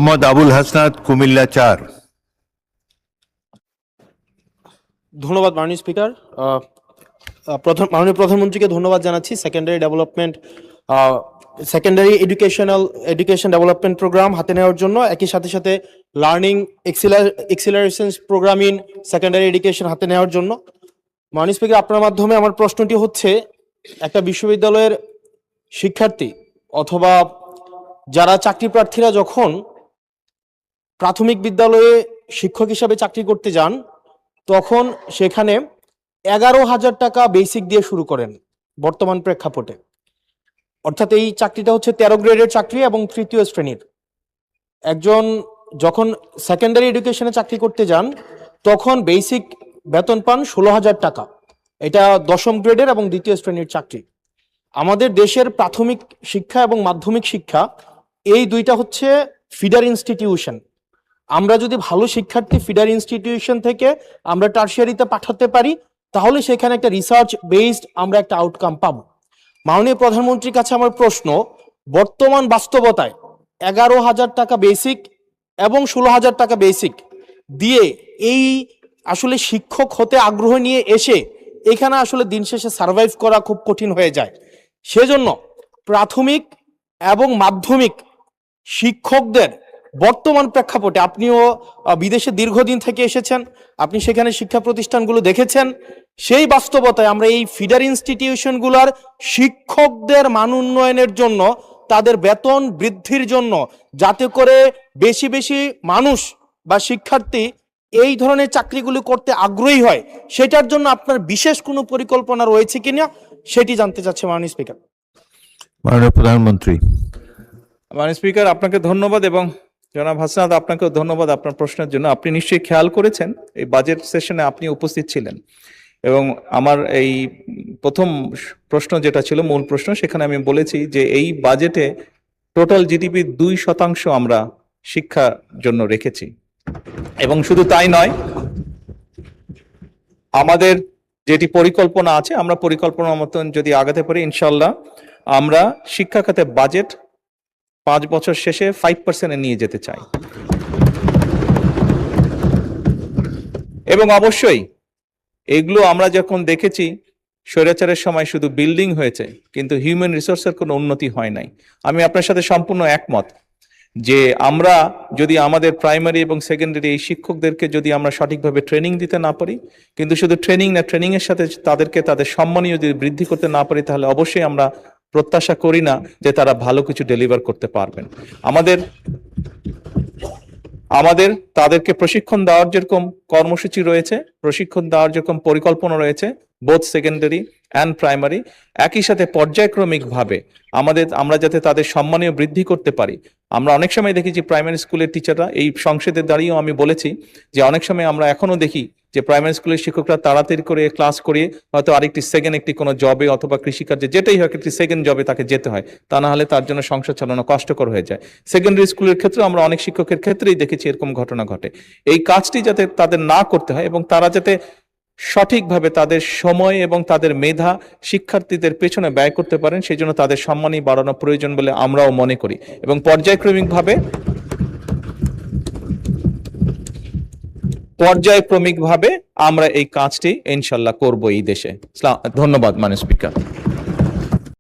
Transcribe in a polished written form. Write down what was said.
মোহাম্মদ আবুল হাসনাত, কুমিল্লা 4। ধন্যবাদ মাননীয় স্পিকার। মাননীয় প্রধানমন্ত্রীকে ধন্যবাদ জানাচ্ছি। সেকেন্ডারি এডুকেশন ডেভেলপমেন্ট প্রোগ্রাম হাতে নেওয়ার জন্য, একই সাথে সাথে learning acceleration program in secondary education হাতে নেওয়ার জন্য। মাননীয় স্পিকার, আপনার মাধ্যমে আমার প্রশ্নটি হচ্ছে, একটা বিশ্ববিদ্যালয়ের শিক্ষার্থী অথবা যারা চাকরি প্রার্থীরা যখন প্রাথমিক বিদ্যালয়ে শিক্ষক হিসাবে চাকরি করতে যান, তখন সেখানে 11,000 টাকা বেসিক দিয়ে শুরু করেন বর্তমান প্রেক্ষাপটে। অর্থাৎ এই চাকরিটা হচ্ছে 13 গ্রেডের চাকরি এবং তৃতীয় শ্রেণীর। একজন যখন সেকেন্ডারি এডুকেশনে চাকরি করতে যান, তখন বেসিক বেতন পান 16,000 টাকা। এটা 10ম গ্রেডের এবং দ্বিতীয় শ্রেণীর চাকরি। আমাদের দেশের প্রাথমিক শিক্ষা এবং মাধ্যমিক শিক্ষা, এই দুইটা হচ্ছে ফিডার ইনস্টিটিউশন। আমরা যদি ভালো শিক্ষার্থী ফিডার ইনস্টিটিউশন থেকে আমরা টারশিয়ারিতে পাঠাতে পারি, তাহলে সেখানে একটা রিসার্চ বেসড আমরা একটা আউটকাম পাবো। মাননীয় প্রধানমন্ত্রীর কাছে আমার প্রশ্ন, বর্তমান বাস্তবতায় 11,000 টাকা বেসিক এবং 16,000 টাকা বেসিক দিয়ে এই আসলে শিক্ষক হতে আগ্রহ নিয়ে এসে এখানে আসলে দিন শেষে সার্ভাইভ করা খুব কঠিন হয়ে যায়। সেজন্য প্রাথমিক এবং মাধ্যমিক শিক্ষকদের বর্তমান প্রেক্ষাপটে, আপনিও বিদেশে দীর্ঘদিন থেকে এসেছেন, আপনি সেখানে শিক্ষা প্রতিষ্ঠানগুলো দেখেছেন, সেই বাস্তবতায় আমরা এই ফিডার ইনস্টিটিউশনগুলোর শিক্ষকদের মান উন্নয়নের জন্য, তাদের বেতন বৃদ্ধির জন্য, যাতে করে বেশি বেশি মানুষ বা শিক্ষার্থী এই ধরনের চাকরিগুলো করতে আগ্রহী হয়, সেটার জন্য আপনার বিশেষ কোনো পরিকল্পনা রয়েছে কিনা সেটি জানতে চাচ্ছি মাননীয় স্পিকার। মাননীয় প্রধানমন্ত্রী। মাননীয় স্পিকার, আপনাকে ধন্যবাদ এবং জনাব হাসনাত, আপনাকেও ধন্যবাদ আপনার প্রশ্নের জন্য। আপনি নিশ্চয়ই খেয়াল করেছেন এই বাজেট সেশনে আপনি উপস্থিত ছিলেন, এবং আমার এই প্রথম প্রশ্ন যেটা ছিল মূল প্রশ্ন, সেখানে আমি বলেছি যে এই বাজেটে টোটাল জিডিপি 2% আমরা শিক্ষার জন্য রেখেছি। এবং শুধু তাই নয়, আমাদের যেটি পরিকল্পনা আছে, আমরা পরিকল্পনা মতন যদি আগাতে পারি, ইনশাল্লাহ আমরা শিক্ষা খাতে বাজেট 5 বছর শেষে 5% নিয়ে যেতে চাই। এবং অবশ্যই এগুলো আমরা যখন দেখেছি, স্বৈরাচারের সময় শুধু বিল্ডিং হয়েছে, কিন্তু হিউম্যান রিসোর্সের কোনো উন্নতি হয় নাই। আমি আপনার সাথে সম্পূর্ণ একমত যে আমরা যদি আমাদের প্রাইমারি এবং সেকেন্ডারি এই শিক্ষকদেরকে যদি আমরা সঠিকভাবে ট্রেনিং দিতে না পারি, কিন্তু শুধু ট্রেনিং না, ট্রেনিং এর সাথে তাদেরকে তাদের সম্মানীয় যদি বৃদ্ধি করতে না পারি, তাহলে অবশ্যই আমরা প্রত্যাশা করি না যে তারা ভালো কিছু ডেলিভার করতে পারবেন। আমাদের তাদেরকে প্রশিক্ষণ দেওয়ার যেরকম কর্মসূচি রয়েছে, প্রশিক্ষণ দেওয়ার যেরকম পরিকল্পনা রয়েছে, বোথ সেকেন্ডারি অ্যান্ড প্রাইমারি, একই সাথে পর্যায়ক্রমিকভাবে আমরা যাতে তাদের সম্মানীয় বৃদ্ধি করতে পারি। আমরা অনেক সময় দেখেছি প্রাইমারি স্কুলের টিচাররা, এই সংসদে দাঁড়িয়েও আমি বলেছি যে অনেক সময় আমরা এখনো দেখি যে প্রাইমারি স্কুলের শিক্ষকরা তাড়াতাড়ি করে ক্লাস করিয়ে হয়তো আরেকটি একটি কোনো জবে অথবা কৃষিকার্যে যেটাই হোক, একটি সেকেন্ড জবে তাকে যেতে হয়, তা না হলে তার জন্য সংসার চালানো কষ্টকর হয়ে যায়। সেকেন্ডারি স্কুলের ক্ষেত্রে আমরা অনেক শিক্ষকের ক্ষেত্রেই দেখেছি এরকম ঘটনা ঘটে। এই কাজটি যাতে তাদের না করতে হয় এবং তারা যাতে সঠিকভাবে তাদের সময় এবং তাদের মেধা শিক্ষার্থীদের পেছনে ব্যয় করতে পারেন, সেই জন্য তাদের সম্মানই বাড়ানো প্রয়োজন বলে আমরাও মনে করি, এবং পর্যায়ক্রমিকভাবে আমরা এই কাজটি ইনশাল্লাহ করব এই দেশে। ধন্যবাদ মাননীয় স্পিকার।